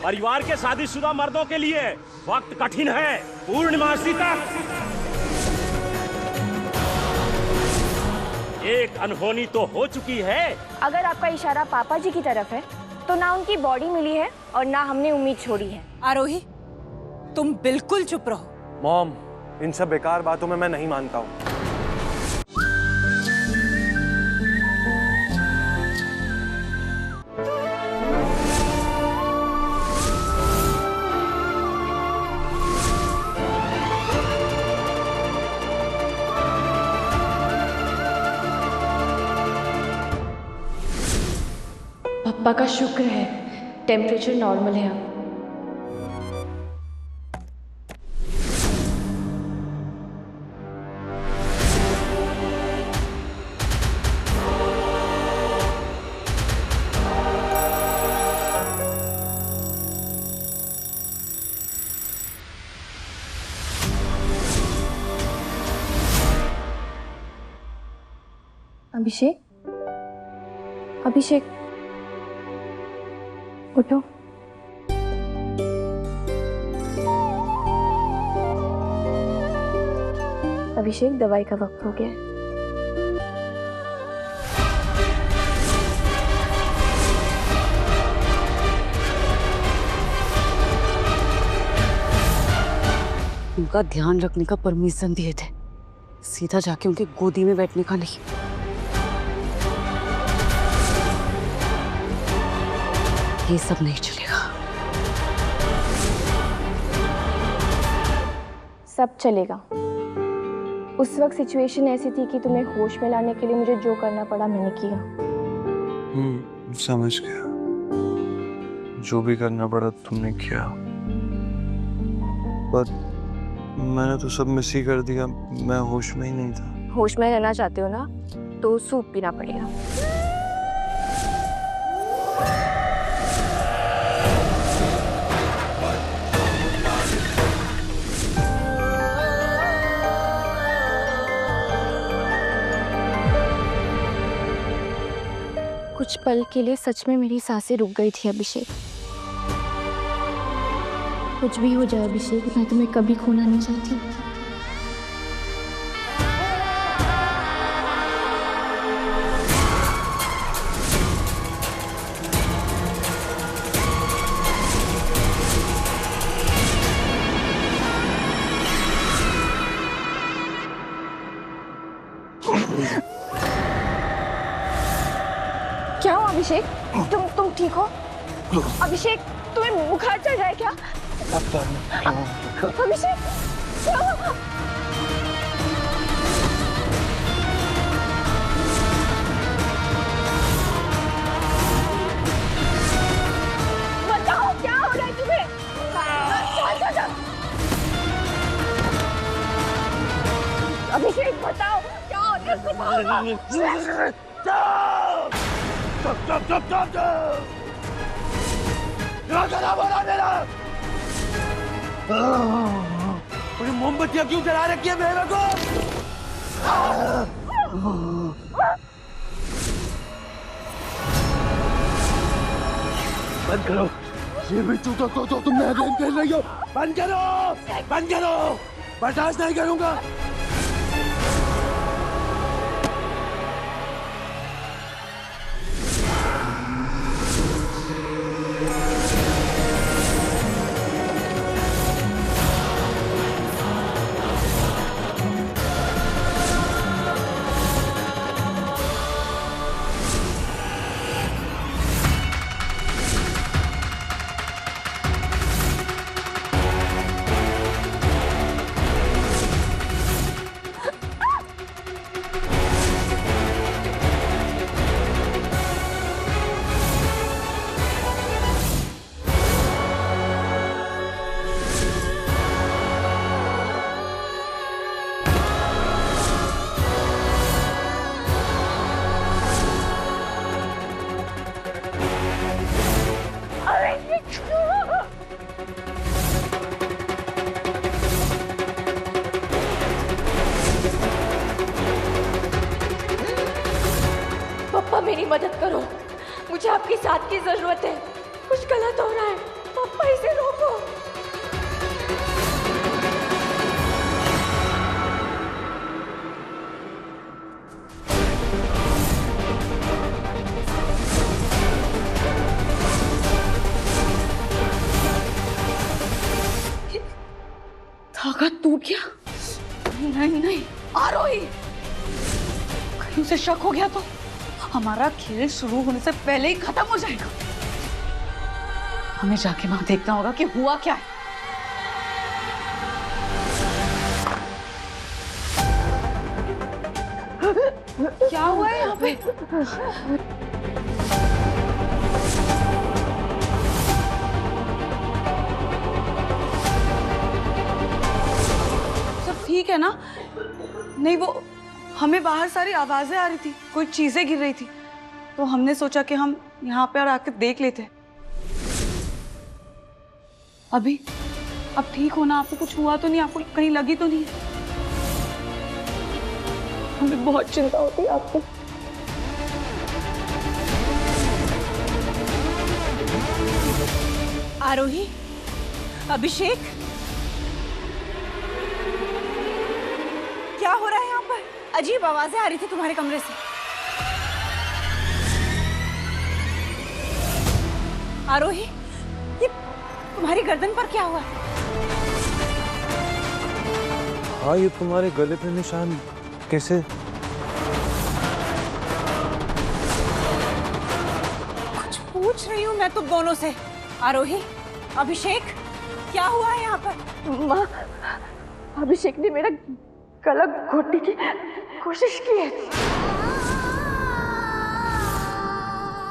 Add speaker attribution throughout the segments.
Speaker 1: परिवार के शादीशुदा मर्दों के लिए वक्त कठिन है। पूर्णमासी तक एक अनहोनी तो हो चुकी है।
Speaker 2: अगर आपका इशारा पापा जी की तरफ है तो ना उनकी बॉडी मिली है और ना हमने उम्मीद छोड़ी है।
Speaker 3: आरोही, तुम बिल्कुल चुप रहो।
Speaker 4: मॉम, इन सब बेकार बातों में मैं नहीं मानता हूँ।
Speaker 2: पापा का शुक्र है, टेम्परेचर नॉर्मल है अब। अभिषेक, अभिषेक उठो। अभिषेक, दवाई का वक्त हो गया है।
Speaker 3: उनका ध्यान रखने का परमिशन दिए थे, सीधा जाके उनकी गोदी में बैठने का नहीं। ये सब नहीं चलेगा।
Speaker 2: सब चलेगा। उस वक्त सिचुएशन ऐसी थी कि तुम्हें होश में लाने के लिए मुझे जो करना पड़ा मैंने किया।
Speaker 4: समझ गया। जो भी करना पड़ा तुमने किया। पर मैंने तो सब मिस ही कर दिया। मैं होश में ही नहीं था।
Speaker 2: होश में रहना चाहते हो ना, तो सूप पीना पड़ेगा। कुछ पल के लिए सच में मेरी सांसें रुक गई थी अभिषेक। कुछ भी हो जाए अभिषेक, मैं तुम्हें कभी खोना नहीं चाहती। क्या हो अभिषेक? तुम ठीक हो? अभिषेक, तुम्हें बुखार चढ़ रहा है क्या? अभिषेक, क्या हुआ? बताओ क्या हो रहा है तुम्हें? अभिषेक बताओ क्या हो रहा है?
Speaker 1: मुझे मोमबत्तियां क्यों जला रखी है मेरे को? बंद करो। ये भी तो तुमने गेम खेल रही हो। बंद करो, बंद करो। बर्दाश्त नहीं करूंगा।
Speaker 2: पापा मेरी मदद करो, मुझे आपके साथ की जरूरत है। कुछ गलत हो रहा है पापा।
Speaker 3: धागा टूट गया? नहीं नहीं आरोही, कहीं उसे शक हो गया तो हमारा खेल शुरू होने से पहले ही खत्म हो जाएगा। हमें जाके वहां देखना होगा कि हुआ क्या है। क्या हुआ है यहाँ पे? सब ठीक है ना? नहीं, वो हमें बाहर सारी आवाजें आ रही थी, कोई चीजें गिर रही थी, तो हमने सोचा कि हम यहाँ पे और आकर देख लेते। अभी अब ठीक हो ना? आपको कुछ हुआ तो नहीं? आपको कहीं लगी तो नहीं?
Speaker 2: हमें बहुत चिंता होती है आपको।
Speaker 3: आरोही, अभिषेक, क्या हो रहा है यहाँ पर? अजीब आवाजें आ रही थी तुम्हारे कमरे से। आरोही, ये तुम्हारी गर्दन पर क्या हुआ?
Speaker 4: हाँ, ये तुम्हारे गले पे निशान कैसे?
Speaker 3: कुछ पूछ रही हूँ मैं तुम दोनों से। आरोही, अभिषेक, क्या हुआ है यहाँ पर?
Speaker 2: माँ, अभिषेक ने मेरा गला घोटने की कोशिश की है।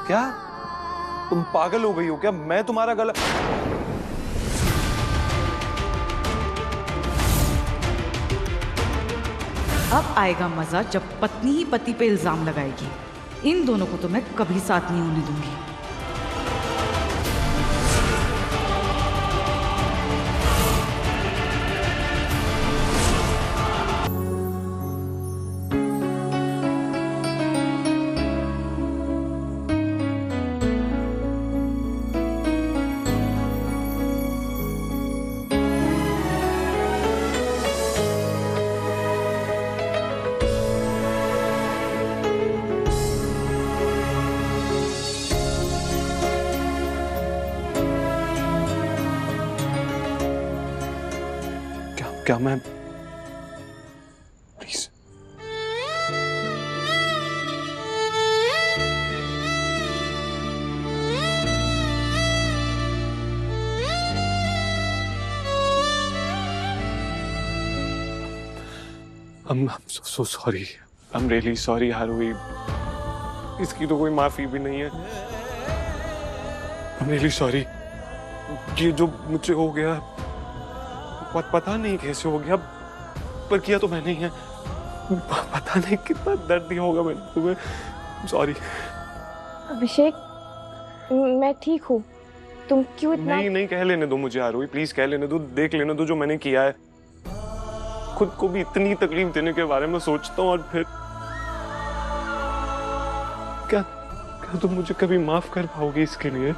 Speaker 4: क्या तुम पागल हो गई हो क्या? मैं तुम्हारा गला?
Speaker 5: अब आएगा मजा जब पत्नी ही पति पे इल्जाम लगाएगी। इन दोनों को तो मैं कभी साथ नहीं होने दूंगी।
Speaker 4: क्या मैं please? I'm so sorry. I'm really sorry आरोही। इसकी तो कोई माफी भी नहीं है। I'm really sorry। ये जो मुझसे हो गया, पता नहीं कैसे हो गया, पर किया तो मैंने ही है। पता नहीं कितना दर्द दिया होगा मैंने तुम्हें। सॉरी।
Speaker 2: अभिषेक, मैं ठीक हूँ, तुम क्यों इतना?
Speaker 4: नहीं कह लेने दो मुझे आरोही, प्लीज कह लेने दो, देख लेने दो जो मैंने किया है। खुद को भी इतनी तकलीफ देने के बारे में सोचता हूँ और फिर क्या तुम मुझे कभी माफ कर पाओगे इसके लिए?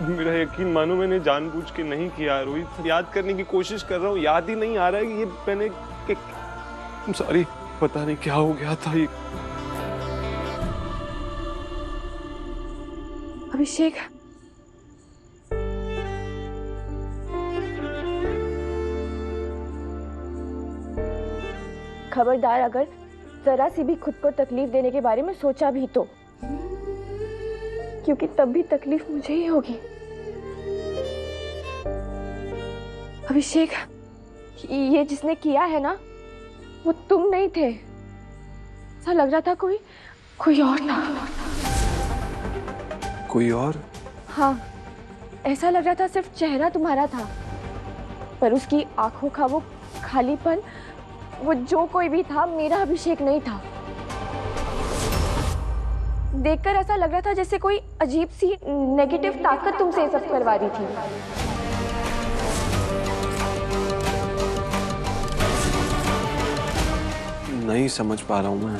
Speaker 4: मेरा यकीन मानो, मैंने जानबूझ के नहीं किया रोहित। याद करने की कोशिश कर रहा हूँ, याद ही नहीं आ रहा है कि ये मैंने सॉरी, पता नहीं क्या हो गया था ये।
Speaker 2: अभिषेक, खबरदार अगर जरा सी भी खुद को तकलीफ देने के बारे में सोचा भी तो, क्योंकि तब भी तकलीफ मुझे ही होगी। अभिषेक, ये जिसने किया है ना, वो तुम नहीं थे। ऐसा लग रहा था कोई और था।
Speaker 4: कोई और?
Speaker 2: हाँ, ऐसा लग रहा था सिर्फ चेहरा तुम्हारा था, पर उसकी आंखों का वो खालीपन, वो जो कोई भी था, मेरा अभिषेक नहीं था। देखकर ऐसा लग रहा था जैसे कोई अजीब सी नेगेटिव ताकत तुमसे ये सब करवा रही थी।
Speaker 4: नहीं समझ पा रहा हूँ मैं।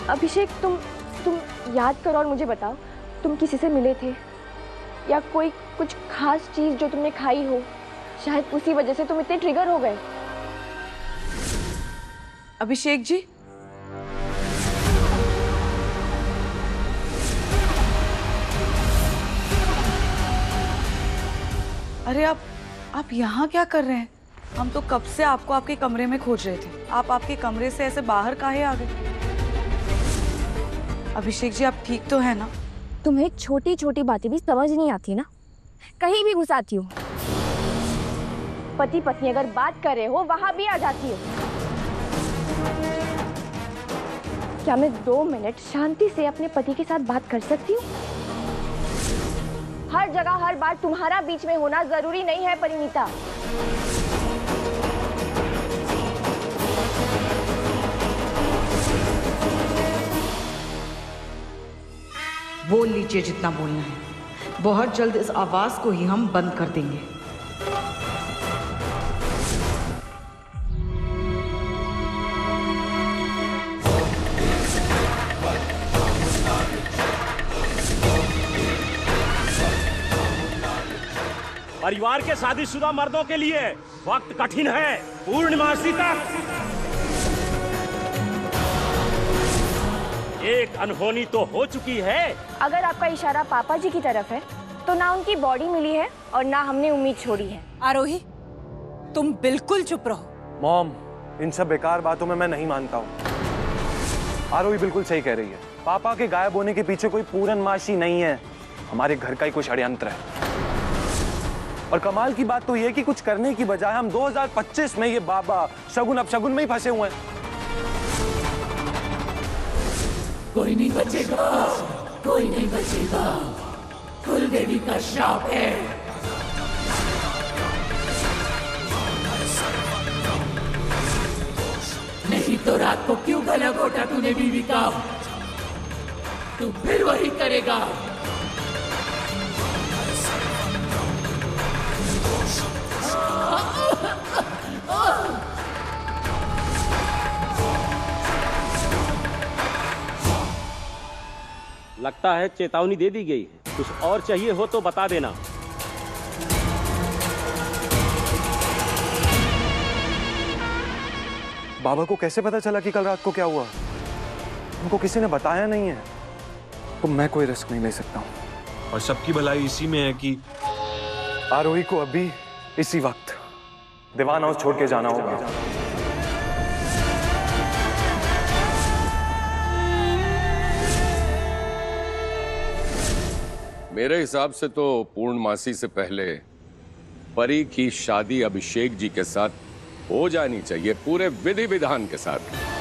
Speaker 2: अभिषेक, तुम याद करो और मुझे बताओ, तुम किसी से मिले थे या कोई कुछ खास चीज जो तुमने खाई हो, शायद उसी वजह से तुम इतने ट्रिगर हो गए।
Speaker 3: अभिषेक जी, अरे आप यहाँ क्या कर रहे हैं? हम तो कब से आपको आपके कमरे में खोज रहे थे। आप आपके कमरे से ऐसे बाहर काहे आ गए? अभिषेक जी, आप ठीक तो है ना?
Speaker 2: तुम्हें छोटी छोटी बातें भी समझ नहीं आती ना, कहीं भी घुस आती हो। पति पत्नी अगर बात कर रहे हो वहां भी आ जाती हो। क्या मैं 2 मिनट शांति से अपने पति के साथ बात कर सकती हूँ? हर जगह हर बार तुम्हारा बीच में होना जरूरी नहीं है परिणीता।
Speaker 5: बोल लीजिए जितना बोलना है। बहुत जल्द इस आवाज को ही हम बंद कर देंगे।
Speaker 6: परिवार के शादीशुदा मर्दों के लिए वक्त कठिन है। पूर्णमासी तक एक अनहोनी तो हो चुकी है।
Speaker 2: अगर आपका इशारा पापा जी की तरफ है तो ना उनकी बॉडी मिली है और ना हमने उम्मीद छोड़ी है।
Speaker 7: आरोही, तुम बिल्कुल चुप रहो।
Speaker 4: मॉम, इन सब बेकार बातों में मैं नहीं मानता हूँ। आरोही बिल्कुल सही कह रही है। पापा के गायब होने के पीछे कोई पूरनमासी नहीं है, हमारे घर का ही कोई षड्यंत्र है। और कमाल की बात तो ये कि कुछ करने की बजाय हम 2025 में ये बाबा शगुन अपशगुन में ही फंसे हुए हैं।
Speaker 8: कोई नहीं बचेगा, कोई नहीं बचेगा। कुल देवी का श्राप है। नहीं तो रात को क्यों गला घोटा तूने बीवी का? तू फिर वही करेगा।
Speaker 6: लगता है चेतावनी दे दी गई है। कुछ और चाहिए हो तो बता देना।
Speaker 4: बाबा को कैसे पता चला कि कल रात को क्या हुआ? उनको किसी ने बताया नहीं है। तो मैं कोई रिस्क नहीं ले सकता हूँ।
Speaker 9: और सबकी भलाई इसी में है कि
Speaker 4: आरोही को अभी इसी वक्त दीवान हाउस छोड़ के जाना होगा।
Speaker 10: मेरे हिसाब से तो पूर्णमासी से पहले परी की शादी अभिषेक जी के साथ हो जानी चाहिए, पूरे विधि विधान के साथ।